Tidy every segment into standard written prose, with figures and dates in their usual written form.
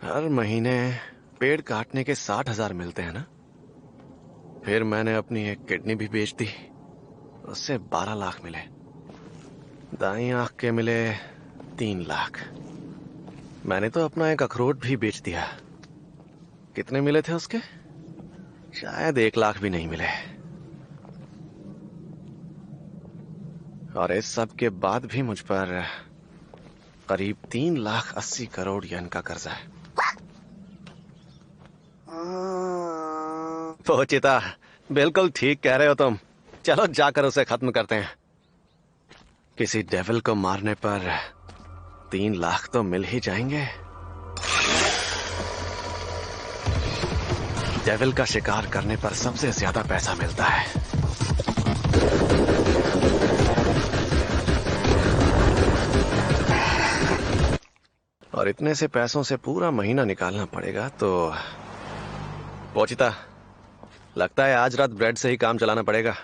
हर महीने पेड़ काटने के 60,000 मिलते हैं ना। फिर मैंने अपनी एक किडनी भी बेच दी, उससे 12 लाख मिले। दाईं आंख के मिले 3 लाख। मैंने तो अपना एक अखरोट भी बेच दिया। कितने मिले थे उसके? शायद 1 लाख भी नहीं मिले। और इस सब के बाद भी मुझ पर करीब 3,80,00,000 येन का कर्जा है। पोचिता, बिल्कुल ठीक कह रहे हो तुम। चलो जाकर उसे खत्म करते हैं। किसी डेविल को मारने पर 3 लाख तो मिल ही जाएंगे। डेविल का शिकार करने पर सबसे ज्यादा पैसा मिलता है। और इतने से पैसों से पूरा महीना निकालना पड़ेगा तो पोचिता, लगता है आज रात ब्रेड से ही काम चलाना पड़ेगा।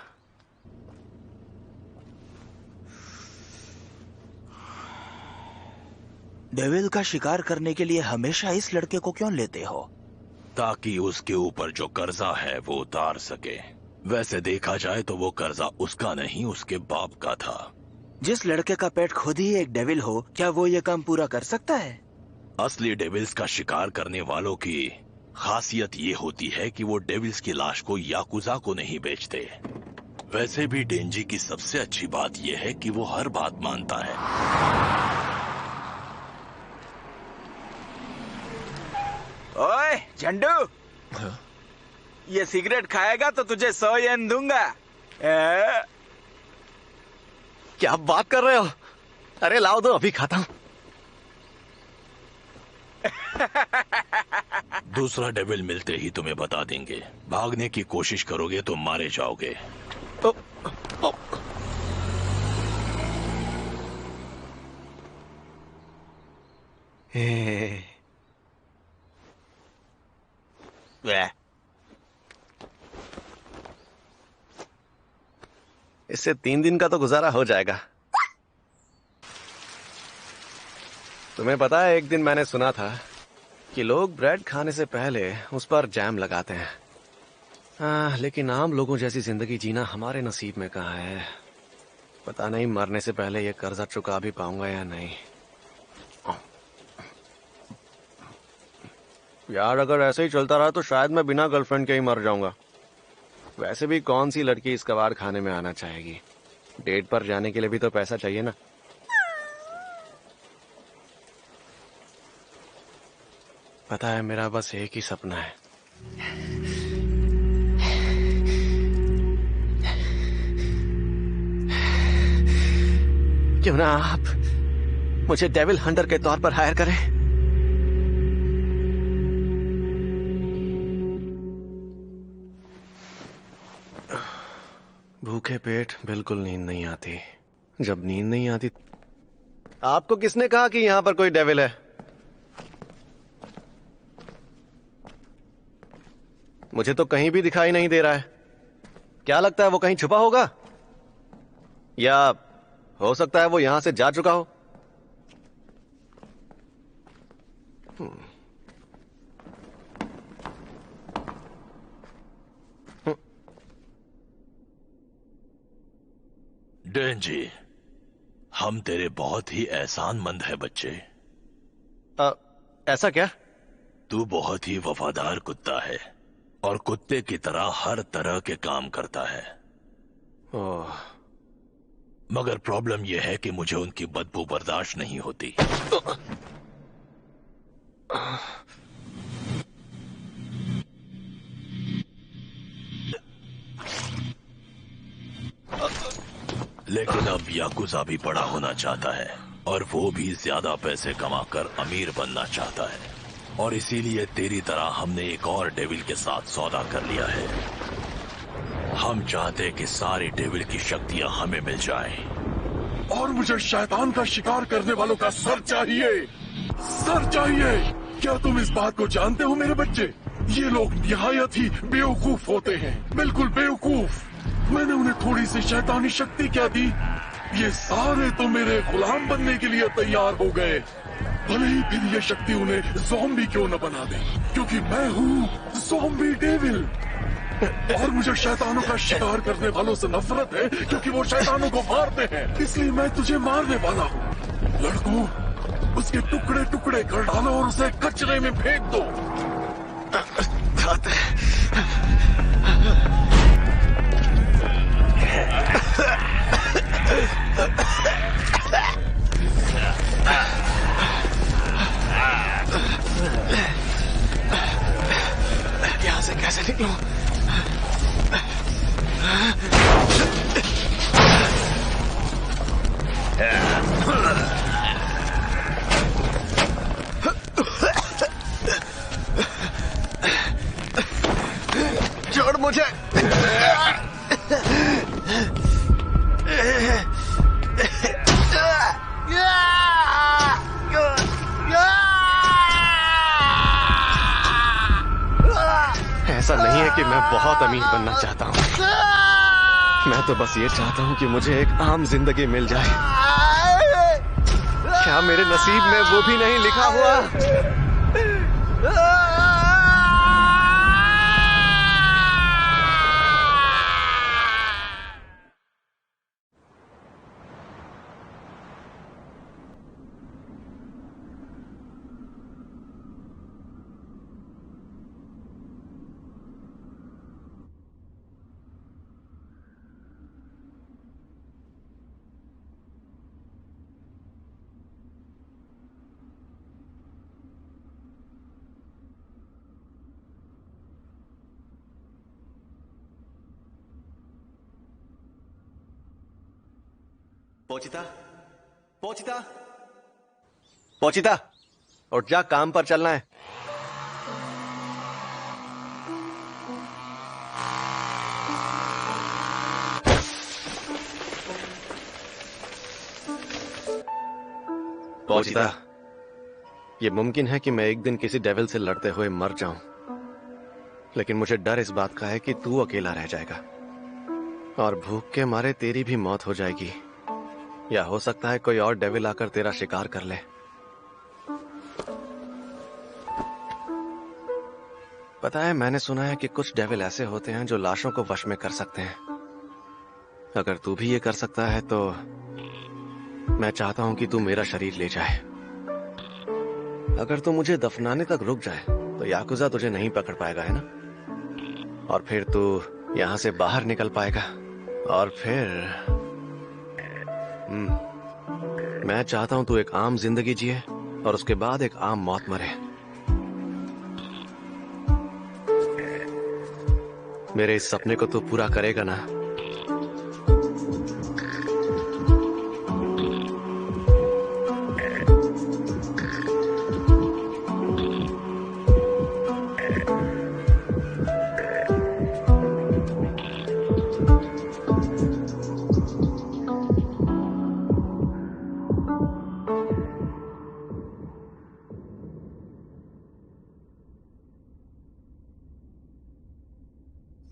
डेविल का शिकार करने के लिए हमेशा इस लड़के को क्यों लेते हो? ताकि उसके ऊपर जो कर्जा है वो उतार सके। वैसे देखा जाए तो वो कर्जा उसका नहीं, उसके बाप का था। जिस लड़के का पेट खुद ही एक डेविल हो, क्या वो ये काम पूरा कर सकता है? असली डेविल्स का शिकार करने वालों की खासियत ये होती है कि वो डेविल्स की लाश को याकुजा को नहीं बेचते। वैसे भी डेंजी की सबसे अच्छी बात यह है कि वो हर बात मानता है। ओए झंडू, ये सिगरेट खाएगा तो तुझे 100 येन दूंगा। क्या बात कर रहे हो? अरे लाओ दो, अभी खाता हूं। दूसरा डेविल मिलते ही तुम्हें बता देंगे। भागने की कोशिश करोगे तो मारे जाओगे। ओ, ओ। इससे 3 दिन का तो गुजारा हो जाएगा। तुम्हें पता है, एक दिन मैंने सुना था कि लोग ब्रेड खाने से पहले उस पर जैम लगाते हैं। लेकिन आम लोगों जैसी जिंदगी जीना हमारे नसीब में कहाँ है। पता नहीं मरने से पहले ये कर्जा चुका भी पाऊंगा या नहीं। यार, अगर ऐसे ही चलता रहा तो शायद मैं बिना गर्लफ्रेंड के ही मर जाऊंगा। वैसे भी कौन सी लड़की इस कबाड़ खाने में आना चाहेगी? डेट पर जाने के लिए भी तो पैसा चाहिए ना। पता है, मेरा बस एक ही सपना है। क्यों ना आप मुझे डेविल हंटर के तौर पर हायर करें? भूखे पेट बिल्कुल नींद नहीं आती। जब नींद नहीं आती, आपको किसने कहा कि यहां पर कोई डेविल है? मुझे तो कहीं भी दिखाई नहीं दे रहा है। क्या लगता है वो कहीं छुपा होगा? या हो सकता है वो यहां से जा चुका हो। डेंजी, हम तेरे बहुत ही एहसानमंद है बच्चे। ऐसा क्या? तू बहुत ही वफादार कुत्ता है और कुत्ते की तरह हर तरह के काम करता है। ओह, मगर प्रॉब्लम यह है कि मुझे उनकी बदबू बर्दाश्त नहीं होती। लेकिन अब याकुजा भी बड़ा होना चाहता है और वो भी ज्यादा पैसे कमाकर अमीर बनना चाहता है। और इसीलिए तेरी तरह हमने एक और डेविल के साथ सौदा कर लिया है। हम चाहते कि सारी डेविल की शक्तियां हमें मिल जाएं। और मुझे शैतान का शिकार करने वालों का सर चाहिए। सर चाहिए। क्या तुम इस बात को जानते हो मेरे बच्चे? ये लोग निहायत ही बेवकूफ होते हैं, बिल्कुल बेवकूफ। मैंने उन्हें थोड़ी सी शैतानी शक्ति क्या दी, ये सारे तो मेरे गुलाम बनने के लिए तैयार हो गए। भले ही फिर ये शक्ति उन्हें ज़ॉम्बी क्यों न बना दे, क्योंकि मैं हूँ ज़ॉम्बी डेविल। और मुझे शैतानों का शिकार करने वालों से नफरत है, क्योंकि वो शैतानों को मारते हैं। इसलिए मैं तुझे मारने वाला हूँ। लड़कों, उसके टुकड़े टुकड़े कर डालो और उसे कचरे में फेंक दो। यहाँ से कैसे निकलूं? छोड़ मुझे। ऐसा नहीं है कि मैं बहुत अमीर बनना चाहता हूँ। मैं तो बस ये चाहता हूँ कि मुझे एक आम जिंदगी मिल जाए। क्या मेरे नसीब में वो भी नहीं लिखा हुआ? पोचिता, पोचिता, पोचिता, उठ जा, काम पर चलना है। पोचिता, ये मुमकिन है कि मैं एक दिन किसी डेविल से लड़ते हुए मर जाऊं, लेकिन मुझे डर इस बात का है कि तू अकेला रह जाएगा और भूख के मारे तेरी भी मौत हो जाएगी, या हो सकता है कोई और डेविल आकर तेरा शिकार कर ले। पता है, मैंने सुना है कि कुछ डेविल ऐसे होते हैं जो लाशों को वश में कर सकते हैं। अगर तू भी ये कर सकता है तो मैं चाहता हूं कि तू मेरा शरीर ले जाए। अगर तू मुझे दफनाने तक रुक जाए तो याकुजा तुझे नहीं पकड़ पाएगा, है ना? और फिर तू यहां से बाहर निकल पाएगा और फिर मैं चाहता हूं तू एक आम जिंदगी जिए और उसके बाद एक आम मौत मरे। मेरे इस सपने को तू पूरा करेगा ना?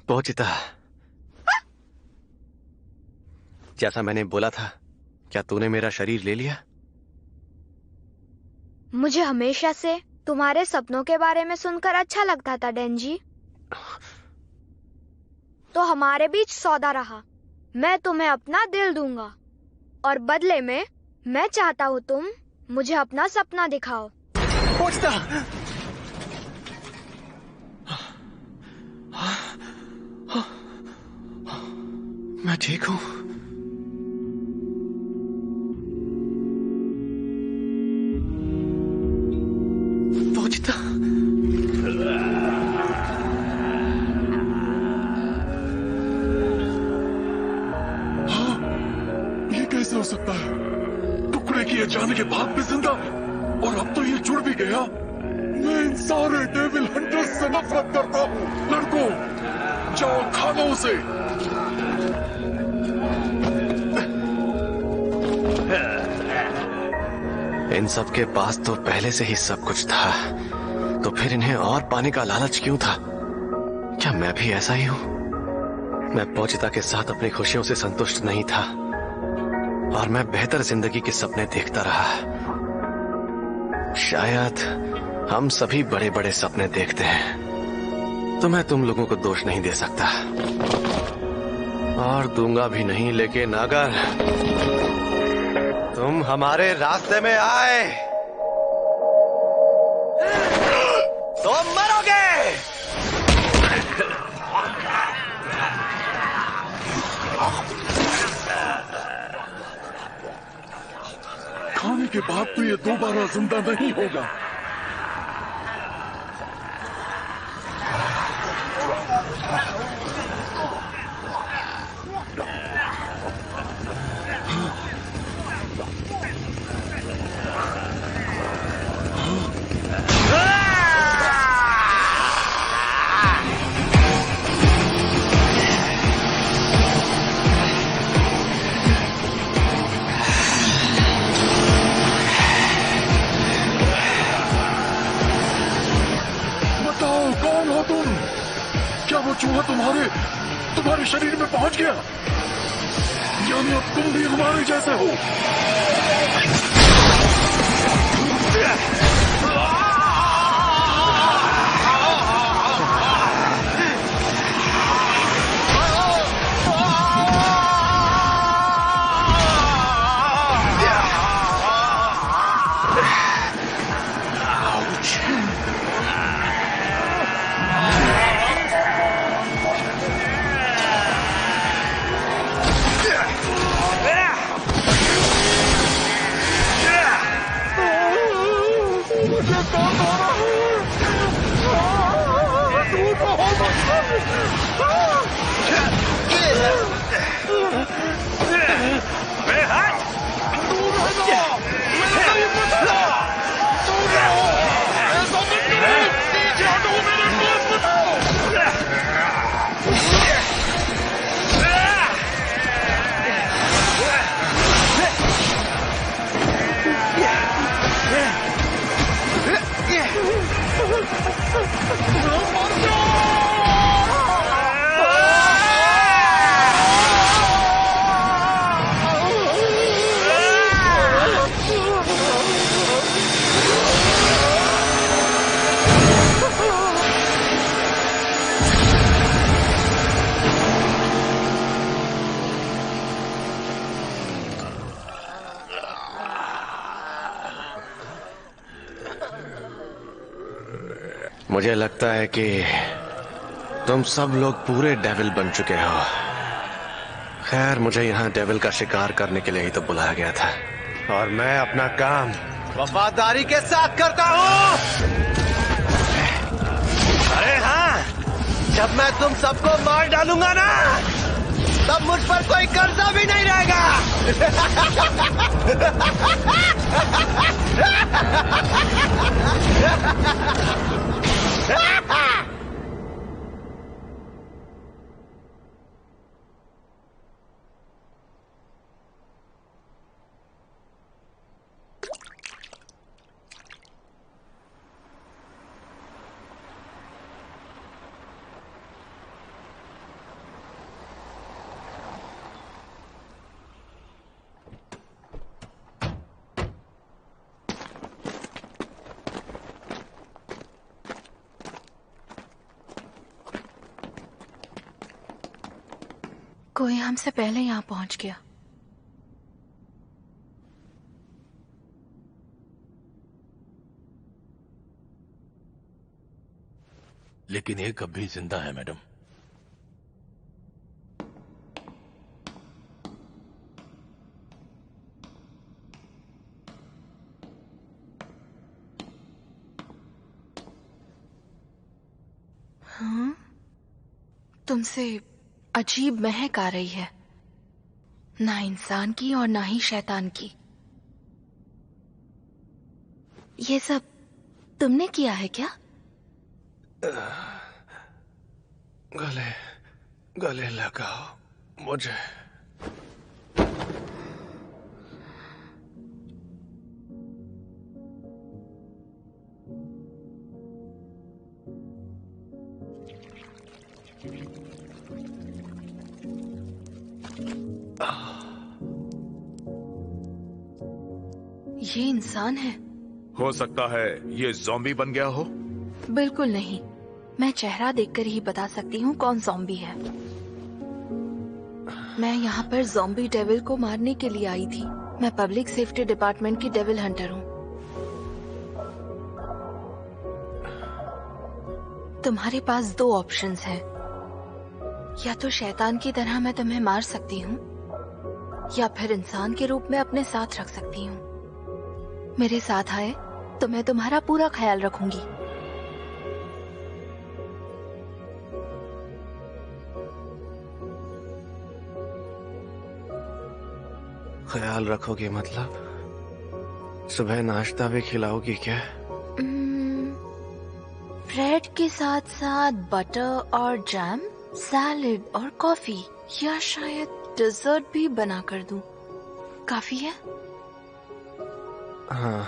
पोचिता, जैसा मैंने बोला था, क्या तूने मेरा शरीर ले लिया? मुझे हमेशा से तुम्हारे सपनों के बारे में सुनकर अच्छा लगता था डेंजी। तो हमारे बीच सौदा रहा। मैं तुम्हें अपना दिल दूंगा और बदले में मैं चाहता हूँ तुम मुझे अपना सपना दिखाओ। पोचिता! मैं ठीक हूं। पोचिता! हाँ, ये कैसे हो सकता है? टुकड़े किए जाने के बाद भी जिंदा, और अब तो ये जुड़ भी गया। मैं इन सारे डेविल हंटर्स से नफरत करता हूँ। लड़कों, जाओ खा लो उसे। इन सब के पास तो पहले से ही सब कुछ था, तो फिर इन्हें और पाने का लालच क्यों था? क्या मैं भी ऐसा ही हूं? मैं पोचिता के साथ अपनी खुशियों से संतुष्ट नहीं था और मैं बेहतर जिंदगी के सपने देखता रहा। शायद हम सभी बड़े बड़े सपने देखते हैं, तो मैं तुम लोगों को दोष नहीं दे सकता और दूंगा भी नहीं, लेकिन अगर तुम हमारे रास्ते में आए तो मरोगे। खाने के बाद तो ये दोबारा जिंदा नहीं होगा। कौन हो तुम? क्या वो चूहा तुम्हारे शरीर में पहुंच गया? यानी अब तुम भी हमारे जैसे हो? मुझे लगता है कि तुम सब लोग पूरे डेविल बन चुके हो। खैर, मुझे यहाँ डेविल का शिकार करने के लिए ही तो बुलाया गया था और मैं अपना काम वफादारी के साथ करता हूँ। अरे हाँ, जब मैं तुम सबको मार डालूंगा ना, तब मुझ पर कोई कर्जा भी नहीं रहेगा। कोई हमसे पहले यहाँ पहुंच गया। लेकिन एक अब भी जिंदा है मैडम। हाँ? तुमसे अजीब महक आ रही है, ना इंसान की और ना ही शैतान की। ये सब तुमने किया है क्या? गले लगाओ मुझे। ये इंसान है। हो सकता है ये ज़ॉम्बी बन गया हो। बिल्कुल नहीं, मैं चेहरा देखकर ही बता सकती हूँ कौन ज़ॉम्बी है। मैं यहाँ पर ज़ॉम्बी डेविल को मारने के लिए आई थी। मैं पब्लिक सेफ्टी डिपार्टमेंट की डेविल हंटर हूँ। तुम्हारे पास 2 ऑप्शंस हैं। या तो शैतान की तरह मैं तुम्हें मार सकती हूँ, या फिर इंसान के रूप में अपने साथ रख सकती हूँ। मेरे साथ आए तो मैं तुम्हारा पूरा ख्याल रखूंगी। ख्याल रखोगे मतलब? सुबह नाश्ता भी खिलाओगी क्या? ब्रेड के साथ साथ बटर और जैम, सैलेड और कॉफी, या शायद डेजर्ट भी बना कर दूं। काफी है? हाँ।